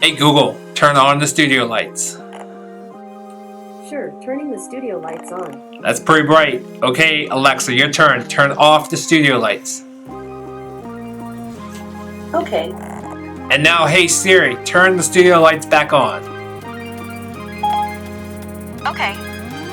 Hey Google, turn on the studio lights. Sure, turning the studio lights on. That's pretty bright. Okay, Alexa, your turn. Turn off the studio lights. Okay. And now, hey Siri, turn the studio lights back on. Okay.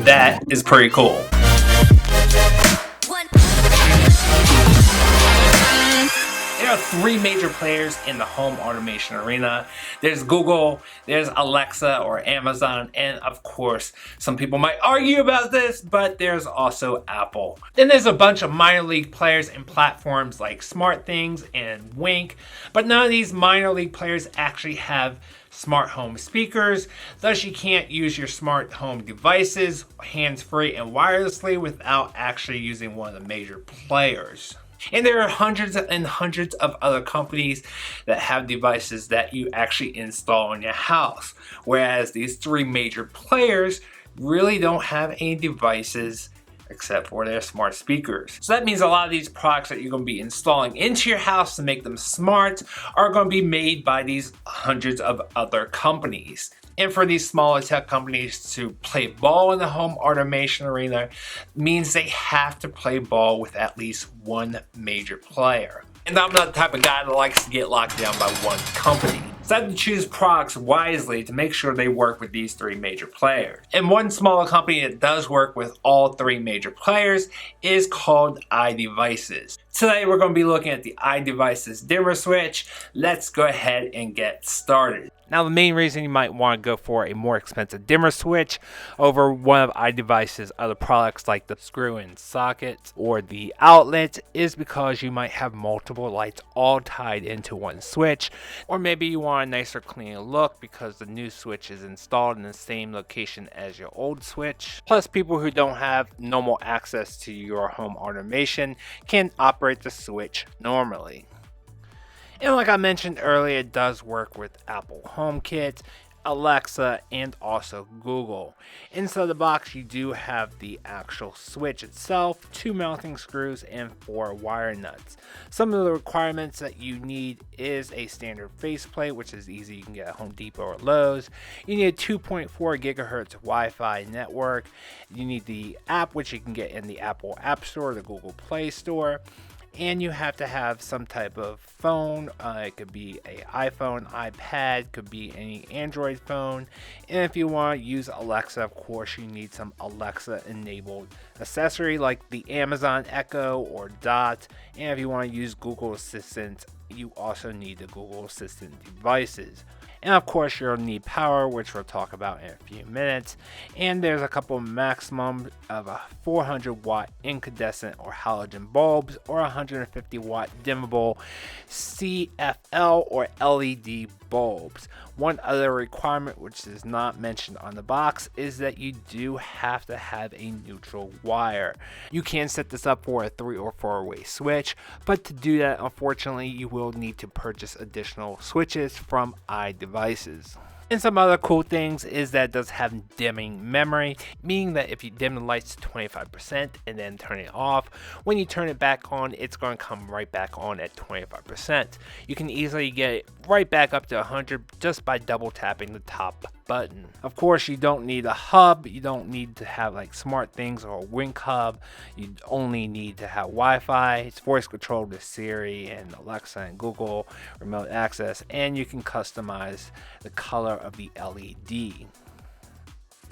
That is pretty cool. There are three major players in the home automation arena. There's Google, there's Alexa or Amazon, and of course, some people might argue about this, but there's also Apple. Then there's a bunch of minor league players and platforms like SmartThings and Wink, but none of these minor league players actually have smart home speakers, thus you can't use your smart home devices hands-free and wirelessly without actually using one of the major players. And there are hundreds and hundreds of other companies that have devices that you actually install in your house, whereas these three major players really don't have any devices except for their smart speakers. So that means a lot of these products that you're going to be installing into your house to make them smart are going to be made by these hundreds of other companies. And for these smaller tech companies to play ball in the home automation arena means they have to play ball with at least one major player. And I'm not the type of guy that likes to get locked down by one company. So I have to choose products wisely to make sure they work with these three major players. And one smaller company that does work with all three major players is called iDevices. Today we're going to be looking at the iDevices dimmer switch. Let's go ahead and get started. Now the main reason you might want to go for a more expensive dimmer switch over one of iDevices' other products like the screw-in sockets or the outlet is because you might have multiple lights all tied into one switch, or maybe you want a nicer clean look because the new switch is installed in the same location as your old switch. Plus, people who don't have normal access to your home automation can operate the switch normally. And like I mentioned earlier, it does work with Apple Homekit, Alexa, and also Google. Inside the box, you do have the actual switch itself, 2 mounting screws, and 4 wire nuts. Some of the requirements that you need is a standard faceplate, which is easy, you can get at Home Depot or Lowe's. You need a 2.4 gigahertz Wi-Fi network. You need the app, which you can get in the Apple App Store, the Google Play Store. And you have to have some type of phone. It could be an iPhone, iPad, could be any Android phone. And if you want to use Alexa, of course, you need some Alexa enabled accessory like the Amazon Echo or Dot. And if you want to use Google Assistant, you also need the Google Assistant devices. And of course you'll need power, which we'll talk about in a few minutes. And there's a couple maximum of a 400 watt incandescent or halogen bulbs or 150 watt dimmable CFL or LED bulbs. One other requirement which is not mentioned on the box is that you do have to have a neutral wire. You can set this up for a 3 or 4 way switch, but to do that, unfortunately, you will need to purchase additional switches from iDevices. And some other cool things is that it does have dimming memory, meaning that if you dim the lights to 25% and then turn it off, when you turn it back on, it's going to come right back on at 25%. You can easily get it right back up to 100 just by double tapping the top button. Of course, you don't need a hub, you don't need to have like SmartThings or a Wink hub, you only need to have Wi-Fi. It's voice controlled with Siri and Alexa and Google remote access, and you can customize the color of the LED.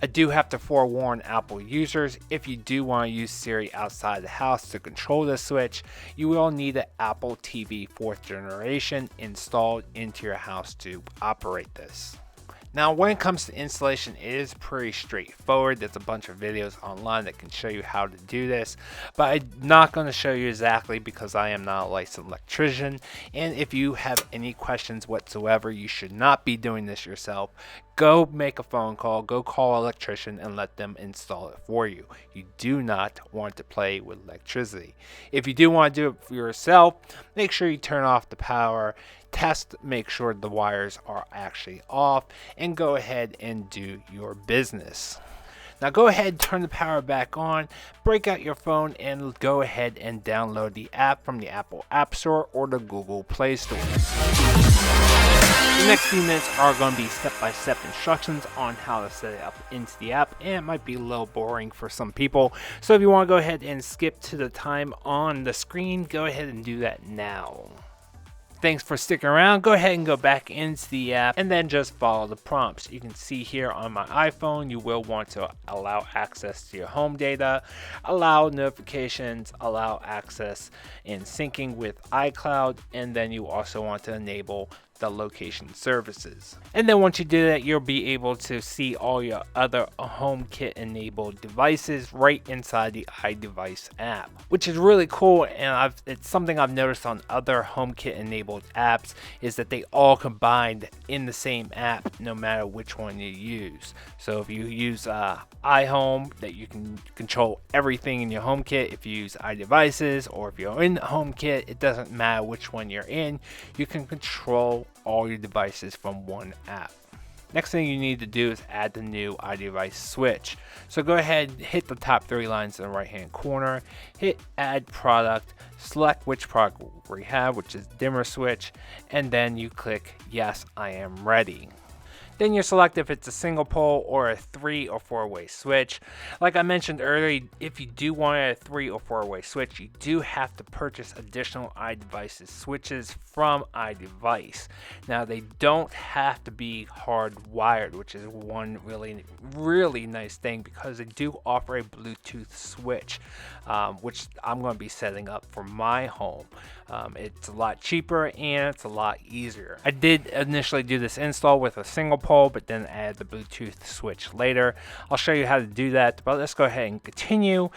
I do have to forewarn Apple users, if you do want to use Siri outside the house to control the switch, you will need an Apple TV 4th generation installed into your house to operate this. Now, when it comes to installation, it is pretty straightforward. There's a bunch of videos online that can show you how to do this, but I'm not going to show you exactly because I am not a licensed electrician. And if you have any questions whatsoever, you should not be doing this yourself. Go make a phone call, go call an electrician and let them install it for you. You do not want to play with electricity. If you do want to do it for yourself, make sure you turn off the power, test, make sure the wires are actually off, and go ahead and do your business. Now go ahead and turn the power back on, break out your phone, and go ahead and download the app from the Apple App Store or the Google Play Store. The next few minutes are going to be step-by-step instructions on how to set it up into the app, and it might be a little boring for some people. So if you want to go ahead and skip to the time on the screen, go ahead and do that now. Thanks for sticking around. Go ahead and go back into the app and then just follow the prompts. You can see here on my iPhone, you will want to allow access to your home data, allow notifications, allow access in syncing with iCloud, and then you also want to enable the location services. And then once you do that, you'll be able to see all your other HomeKit enabled devices right inside the iDevice app, which is really cool. And it's something I've noticed on other HomeKit enabled apps is that they all combined in the same app no matter which one you use. So if you use iHome, that you can control everything in your HomeKit. If you use iDevices or if you're in HomeKit, it doesn't matter which one you're in, you can control all your devices from one app. Next thing you need to do is add the new iDevice switch. So go ahead, hit the top 3 lines in the right hand corner, hit add product, select which product we have, which is dimmer switch, and then you click yes, I am ready. Then you select if it's a single pole or a 3 or 4-way switch. Like I mentioned earlier, if you do want a 3 or 4-way switch, you do have to purchase additional iDevices switches from iDevice. Now they don't have to be hardwired, which is one really nice thing because they do offer a Bluetooth switch, which I'm going to be setting up for my home. It's a lot cheaper and it's a lot easier. I did initially do this install with a single pole, but then add the Bluetooth switch later. I'll show you how to do that, but let's go ahead and continue.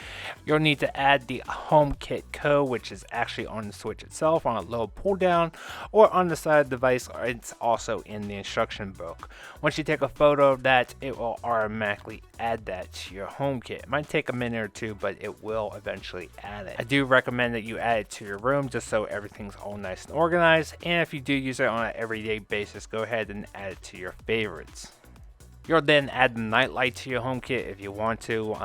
You'll need to add the HomeKit code, which is actually on the switch itself on a low pull down or on the side of the device, or it's also in the instruction book. Once you take a photo of that, it will automatically add that to your HomeKit. It might take a minute or two, but it will eventually add it. I do recommend that you add it to your room just so everything's all nice and organized, and if you do use it on an everyday basis, go ahead and add it to your favorites. You'll then add the nightlight to your HomeKit if you want to.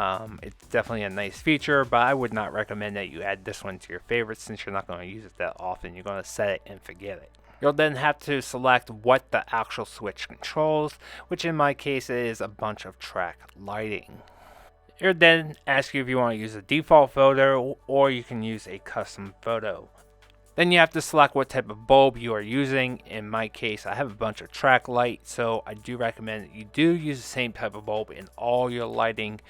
It's definitely a nice feature, but I would not recommend that you add this one to your favorites since you're not going to use it that often. You're going to set it and forget it. You'll then have to select what the actual switch controls, which in my case is a bunch of track lighting. It'll then ask you if you want to use a default photo or you can use a custom photo. Then you have to select what type of bulb you are using. In my case, I have a bunch of track light, so I do recommend that you do use the same type of bulb in all your lighting,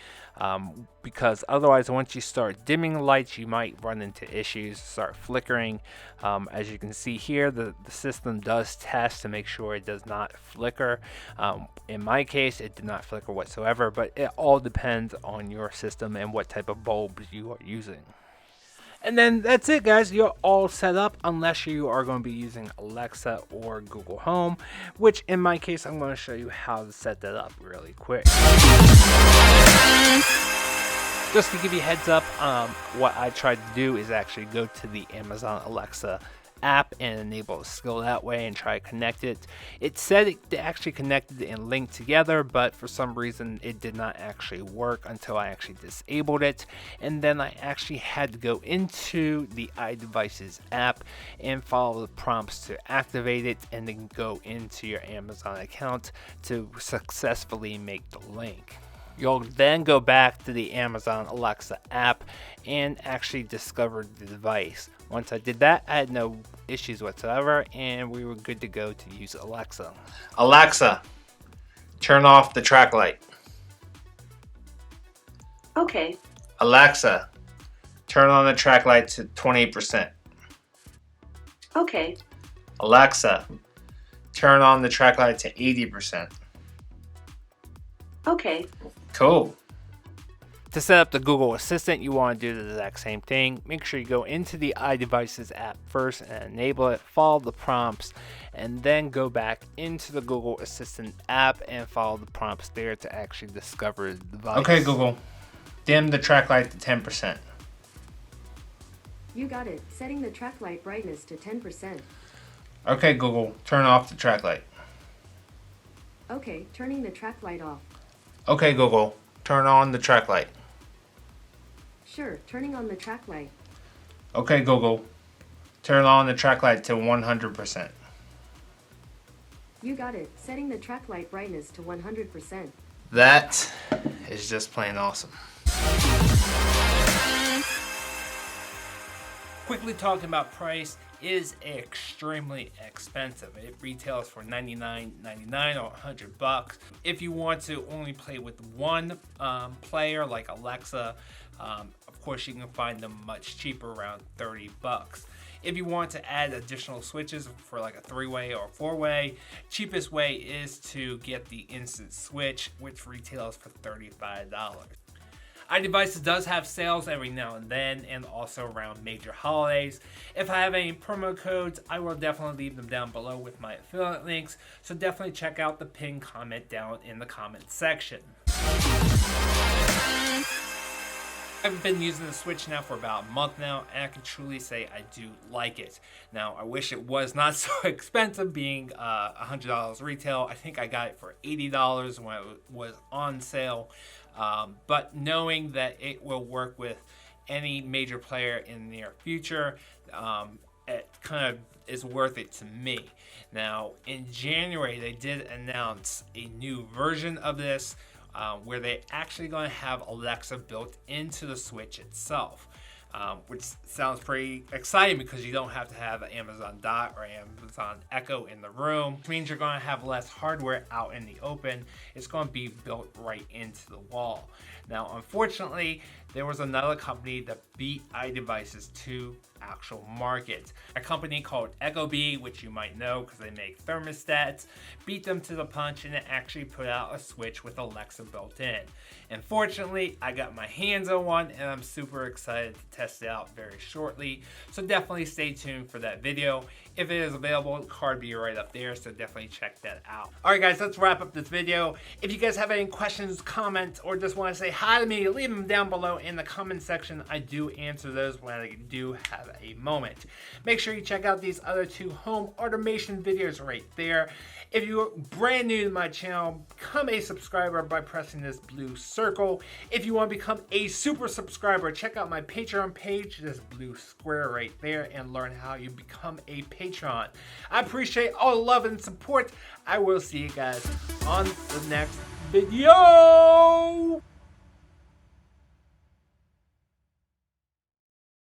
because otherwise once you start dimming the lights, you might run into issues, start flickering. As you can see here, the system does test to make sure it does not flicker. In my case, it did not flicker whatsoever, but it all depends on your system and what type of bulbs you are using. And then that's it, guys. You're all set up unless you are going to be using Alexa or Google Home, which in my case, I'm going to show you how to set that up really quick. Just to give you a heads up, what I tried to do is actually go to the Amazon Alexa app and enable a skill that way and try to connect it. It said it actually connected and linked together, but for some reason it did not actually work until I actually disabled it, and then I actually had to go into the iDevices app and follow the prompts to activate it, and then go into your Amazon account to successfully make the link. You'll then go back to the Amazon Alexa app and actually discover the device. Once I did that, I had no issues whatsoever, and we were good to go to use Alexa. Alexa, turn off the track light. Okay. Alexa, turn on the track light to 20%. Okay. Alexa, turn on the track light to 80%. Okay. Cool. To set up the Google Assistant, you want to do the exact same thing. Make sure you go into the iDevices app first and enable it, follow the prompts, and then go back into the Google Assistant app and follow the prompts there to actually discover the device. Okay, Google, dim the track light to 10%. You got it. Setting the track light brightness to 10%. Okay, Google, turn off the track light. Okay, turning the track light off. Okay, Google, turn on the track light. Sure, turning on the track light. Okay, Google, turn on the track light to 100%. You got it. Setting the track light brightness to 100%. That is just plain awesome. Quickly talking about price, is extremely expensive. It retails for $99.99 or $100. If you want to only play with one player like Alexa, of course you can find them much cheaper, around $30. If you want to add additional switches for like a 3-way or 4-way, cheapest way is to get the instant switch, which retails for $35. iDevices does have sales every now and then, and also around major holidays. If I have any promo codes, I will definitely leave them down below with my affiliate links, so definitely check out the pinned comment down in the comment section. I've been using the Switch now for about a month now, and I can truly say I do like it. Now, I wish it was not so expensive, being $100 retail. I think I got it for $80 when it was on sale. But knowing that it will work with any major player in the near future, it kind of is worth it to me. Now, in January, they did announce a new version of this, where they're actually going to have Alexa built into the Switch itself, which sounds pretty exciting because you don't have to have an Amazon Dot or Amazon Echo in the room, which means you're going to have less hardware out in the open. It's going to be built right into the wall. Now, unfortunately, there was another company that beat iDevices to actual market. A company called Ecobee, which you might know because they make thermostats, beat them to the punch, and it actually put out a Switch with Alexa built in. Unfortunately, I got my hands on one, and I'm super excited to test it out very shortly. So definitely stay tuned for that video. If it is available, the card will be right up there, so definitely check that out. Alright guys, let's wrap up this video. If you guys have any questions, comments, or just want to say hi to me, leave them down below in the comment section. I do answer those when I do have a moment. Make sure you check out these other 2 home automation videos right there. If you're brand new to my channel, become a subscriber by pressing this blue circle. If you want to become a super subscriber, check out my Patreon page, this blue square right there, and learn how you become a Patreon. I appreciate all the love and support. I will see you guys on the next video.